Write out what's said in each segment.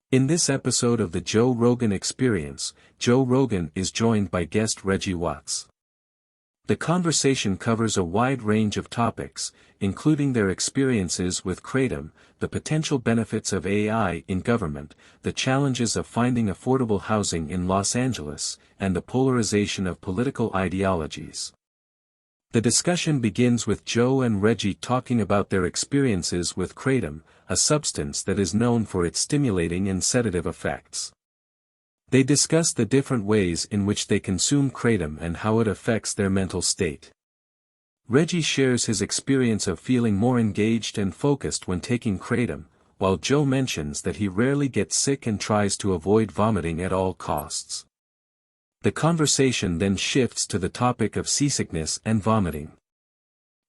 In this episode of the Joe Rogan Experience, Joe Rogan is joined by guest Reggie Watts. The conversation covers a wide range of topics, including their experiences with Kratom, the potential benefits of AI in government, the challenges of finding affordable housing in Los Angeles, and the polarization of political ideologies. The discussion begins with Joe and Reggie talking about their experiences with Kratom, a substance that is known for its stimulating and sedative effects. They discuss the different ways in which they consume Kratom and how it affects their mental state. Reggie shares his experience of feeling more engaged and focused when taking Kratom, while Joe mentions that he rarely gets sick and tries to avoid vomiting at all costs. The conversation then shifts to the topic of seasickness and vomiting.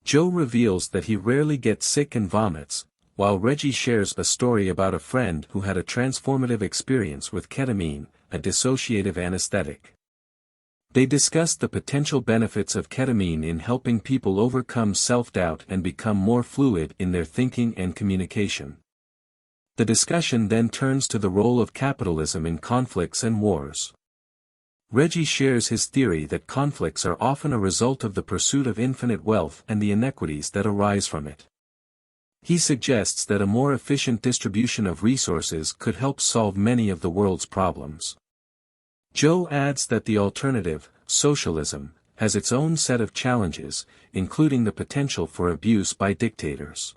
Joe reveals that he rarely gets sick and vomits, while Reggie shares a story about a friend who had a transformative experience with ketamine, a dissociative anesthetic. They discuss the potential benefits of ketamine in helping people overcome self-doubt and become more fluid in their thinking and communication. The discussion then turns to the role of capitalism in conflicts and wars. Reggie shares his theory that conflicts are often a result of the pursuit of infinite wealth and the inequities that arise from it. He suggests that a more efficient distribution of resources could help solve many of the world's problems. Joe adds that the alternative, socialism, has its own set of challenges, including the potential for abuse by dictators.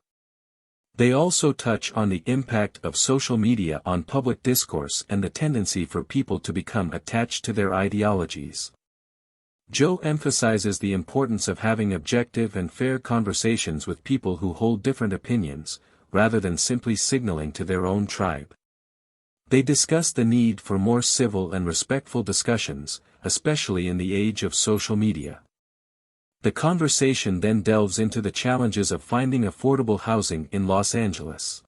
They also touch on the impact of social media on public discourse and the tendency for people to become attached to their ideologies. Joe emphasizes the importance of having objective and fair conversations with people who hold different opinions, rather than simply signaling to their own tribe. They discuss the need for more civil and respectful discussions, especially in the age of social media. The conversation then delves into the challenges of finding affordable housing in Los Angeles.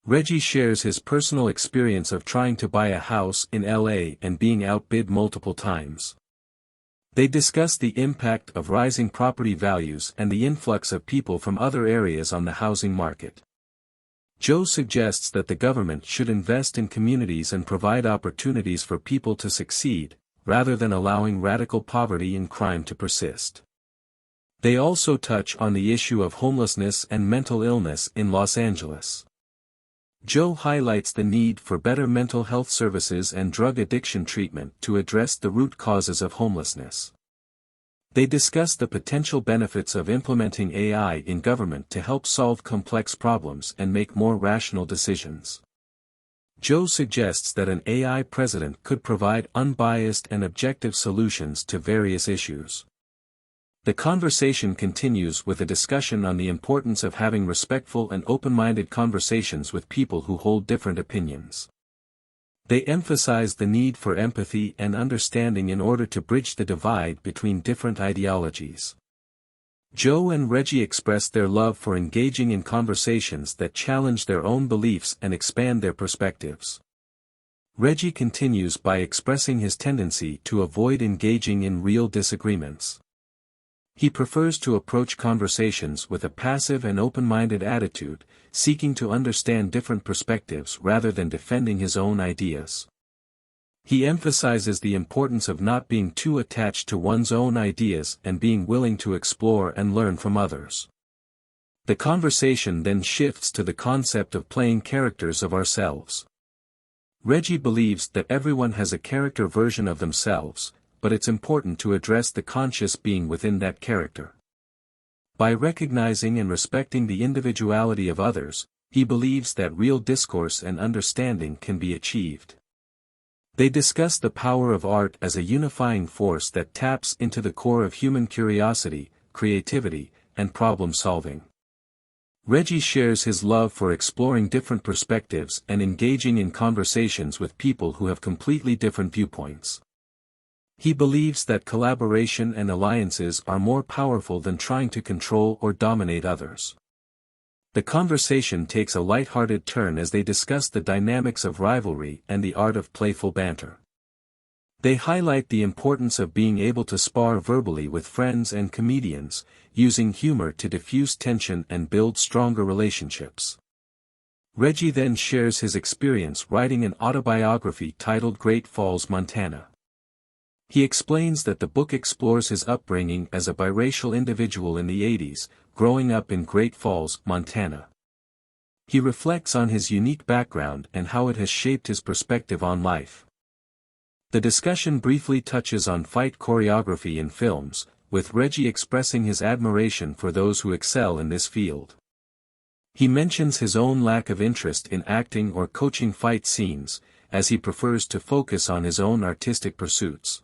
Reggie shares his personal experience of trying to buy a house in LA and being outbid multiple times. They discuss the impact of rising property values and the influx of people from other areas on the housing market. Joe suggests that the government should invest in communities and provide opportunities for people to succeed, rather than allowing radical poverty and crime to persist. They also touch on the issue of homelessness and mental illness in Los Angeles. Joe highlights the need for better mental health services and drug addiction treatment to address the root causes of homelessness. They discuss the potential benefits of implementing AI in government to help solve complex problems and make more rational decisions. Joe suggests that an AI president could provide unbiased and objective solutions to various issues. The conversation continues with a discussion on the importance of having respectful and open-minded conversations with people who hold different opinions. They emphasize the need for empathy and understanding in order to bridge the divide between different ideologies. Joe and Reggie express their love for engaging in conversations that challenge their own beliefs and expand their perspectives. Reggie continues by expressing his tendency to avoid engaging in real disagreements. He prefers to approach conversations with a passive and open-minded attitude, seeking to understand different perspectives rather than defending his own ideas. He emphasizes the importance of not being too attached to one's own ideas and being willing to explore and learn from others. The conversation then shifts to the concept of playing characters of ourselves. Reggie believes that everyone has a character version of themselves, but it's important to address the conscious being within that character. By recognizing and respecting the individuality of others, he believes that real discourse and understanding can be achieved. They discuss the power of art as a unifying force that taps into the core of human curiosity, creativity, and problem-solving. Reggie shares his love for exploring different perspectives and engaging in conversations with people who have completely different viewpoints. He believes that collaboration and alliances are more powerful than trying to control or dominate others. The conversation takes a light-hearted turn as they discuss the dynamics of rivalry and the art of playful banter. They highlight the importance of being able to spar verbally with friends and comedians, using humor to diffuse tension and build stronger relationships. Reggie then shares his experience writing an autobiography titled Great Falls, Montana. He explains that the book explores his upbringing as a biracial individual in the 80s, growing up in Great Falls, Montana. He reflects on his unique background and how it has shaped his perspective on life. The discussion briefly touches on fight choreography in films, with Reggie expressing his admiration for those who excel in this field. He mentions his own lack of interest in acting or coaching fight scenes, as he prefers to focus on his own artistic pursuits.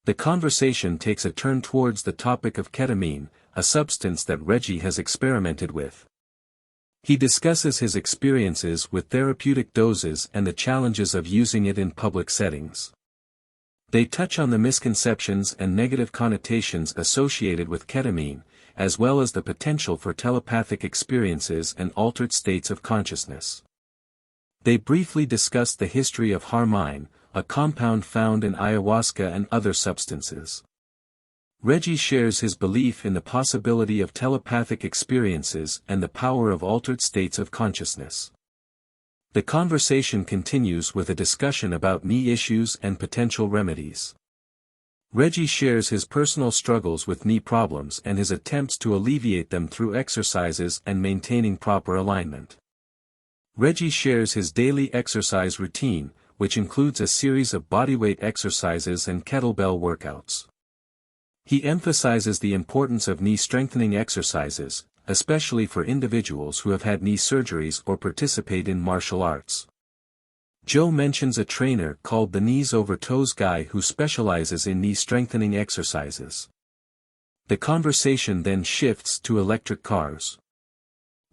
The conversation takes a turn towards the topic of ketamine, a substance that Reggie has experimented with. He discusses his experiences with therapeutic doses and the challenges of using it in public settings. They touch on the misconceptions and negative connotations associated with ketamine, as well as the potential for telepathic experiences and altered states of consciousness. They briefly discuss the history of harmine, a compound found in ayahuasca and other substances. Reggie shares his belief in the possibility of telepathic experiences and the power of altered states of consciousness. The conversation continues with a discussion about knee issues and potential remedies. Reggie shares his personal struggles with knee problems and his attempts to alleviate them through exercises and maintaining proper alignment. Reggie shares his daily exercise routine, which includes a series of bodyweight exercises and kettlebell workouts. He emphasizes the importance of knee strengthening exercises, especially for individuals who have had knee surgeries or participate in martial arts. Joe mentions a trainer called the Knees Over Toes guy who specializes in knee strengthening exercises. The conversation then shifts to electric cars.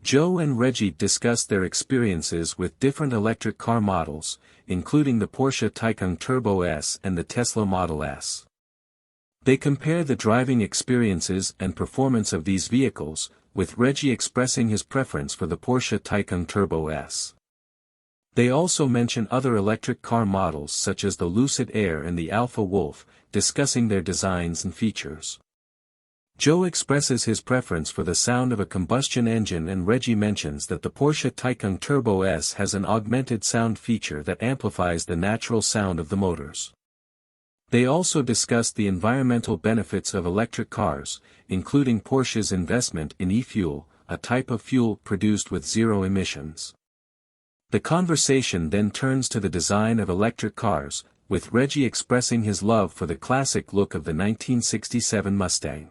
Joe and Reggie discuss their experiences with different electric car models, including the Porsche Taycan Turbo S and the Tesla Model S. They compare the driving experiences and performance of these vehicles, with Reggie expressing his preference for the Porsche Taycan Turbo S. They also mention other electric car models such as the Lucid Air and the Alpha Wolf, discussing their designs and features. Joe expresses his preference for the sound of a combustion engine, and Reggie mentions that the Porsche Taycan Turbo S has an augmented sound feature that amplifies the natural sound of the motors. They also discuss the environmental benefits of electric cars, including Porsche's investment in e-fuel, a type of fuel produced with zero emissions. The conversation then turns to the design of electric cars, with Reggie expressing his love for the classic look of the 1967 Mustang.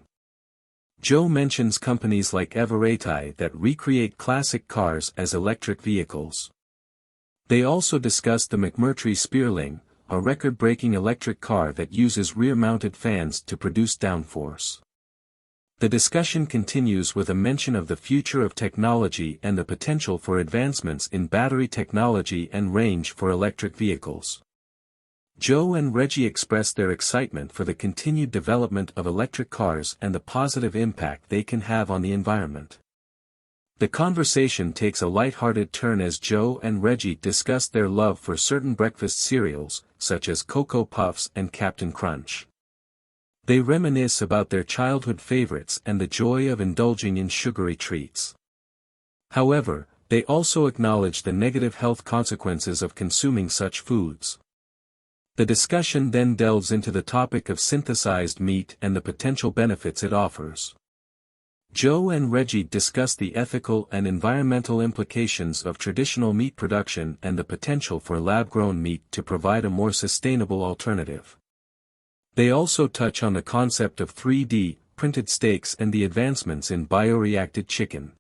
Joe mentions companies like Everetti that recreate classic cars as electric vehicles. They also discuss the McMurtry Spearling, a record-breaking electric car that uses rear-mounted fans to produce downforce. The discussion continues with a mention of the future of technology and the potential for advancements in battery technology and range for electric vehicles. Joe and Reggie express their excitement for the continued development of electric cars and the positive impact they can have on the environment. The conversation takes a light-hearted turn as Joe and Reggie discuss their love for certain breakfast cereals, such as Cocoa Puffs and Captain Crunch. They reminisce about their childhood favorites and the joy of indulging in sugary treats. However, they also acknowledge the negative health consequences of consuming such foods. The discussion then delves into the topic of synthesized meat and the potential benefits it offers. Joe and Reggie discuss the ethical and environmental implications of traditional meat production and the potential for lab-grown meat to provide a more sustainable alternative. They also touch on the concept of 3D printed steaks and the advancements in bioreacted chicken.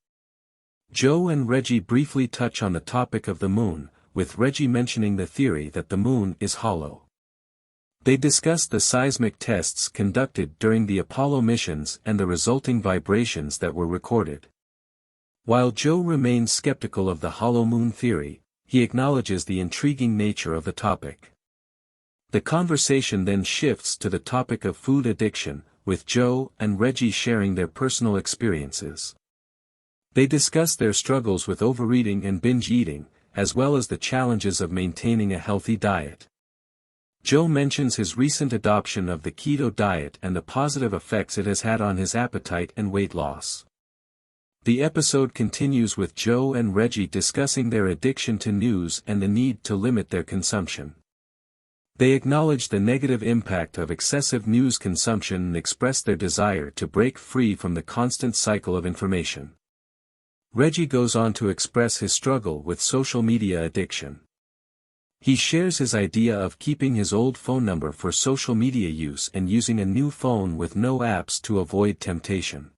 Joe and Reggie briefly touch on the topic of the moon, with Reggie mentioning the theory that the moon is hollow. They discuss the seismic tests conducted during the Apollo missions and the resulting vibrations that were recorded. While Joe remains skeptical of the hollow moon theory, he acknowledges the intriguing nature of the topic. The conversation then shifts to the topic of food addiction, with Joe and Reggie sharing their personal experiences. They discuss their struggles with overeating and binge eating, as well as the challenges of maintaining a healthy diet. Joe mentions his recent adoption of the keto diet and the positive effects it has had on his appetite and weight loss. The episode continues with Joe and Reggie discussing their addiction to news and the need to limit their consumption. They acknowledge the negative impact of excessive news consumption and express their desire to break free from the constant cycle of information. Reggie goes on to express his struggle with social media addiction. He shares his idea of keeping his old phone number for social media use and using a new phone with no apps to avoid temptation.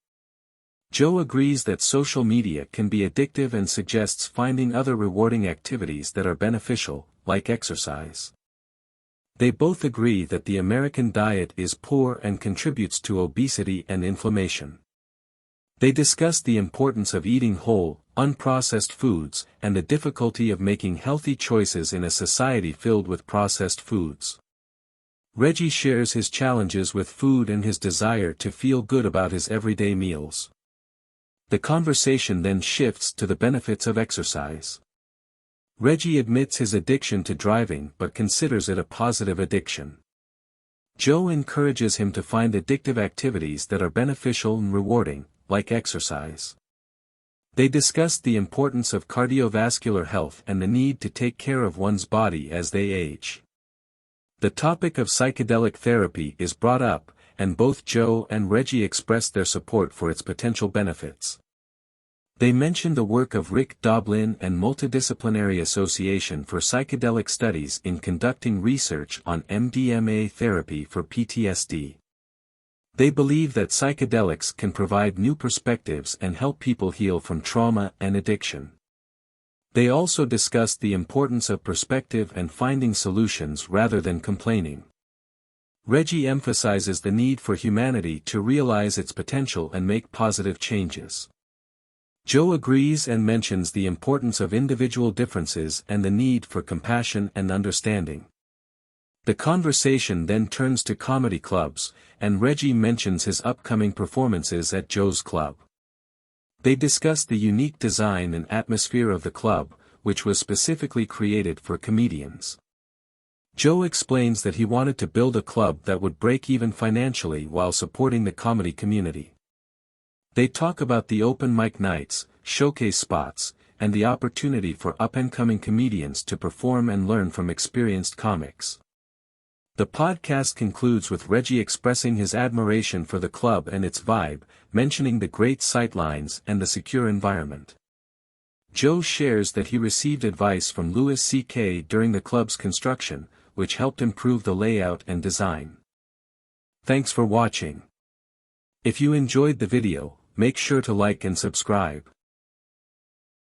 Joe agrees that social media can be addictive and suggests finding other rewarding activities that are beneficial, like exercise. They both agree that the American diet is poor and contributes to obesity and inflammation. They discuss the importance of eating whole, unprocessed foods, and the difficulty of making healthy choices in a society filled with processed foods. Reggie shares his challenges with food and his desire to feel good about his everyday meals. The conversation then shifts to the benefits of exercise. Reggie admits his addiction to driving but considers it a positive addiction. Joe encourages him to find addictive activities that are beneficial and rewarding, like exercise. They discuss the importance of cardiovascular health and the need to take care of one's body as they age. The topic of psychedelic therapy is brought up, and both Joe and Reggie express their support for its potential benefits. They mention the work of Rick Doblin and Multidisciplinary Association for Psychedelic Studies in conducting research on MDMA therapy for PTSD. They believe that psychedelics can provide new perspectives and help people heal from trauma and addiction. They also discuss the importance of perspective and finding solutions rather than complaining. Reggie emphasizes the need for humanity to realize its potential and make positive changes. Joe agrees and mentions the importance of individual differences and the need for compassion and understanding. The conversation then turns to comedy clubs, and Reggie mentions his upcoming performances at Joe's club. They discuss the unique design and atmosphere of the club, which was specifically created for comedians. Joe explains that he wanted to build a club that would break even financially while supporting the comedy community. They talk about the open mic nights, showcase spots, and the opportunity for up-and-coming comedians to perform and learn from experienced comics. The podcast concludes with Reggie expressing his admiration for the club and its vibe, mentioning the great sightlines and the secure environment. Joe shares that he received advice from Louis C.K. during the club's construction, which helped improve the layout and design. Thanks for watching. If you enjoyed the video, make sure to like and subscribe.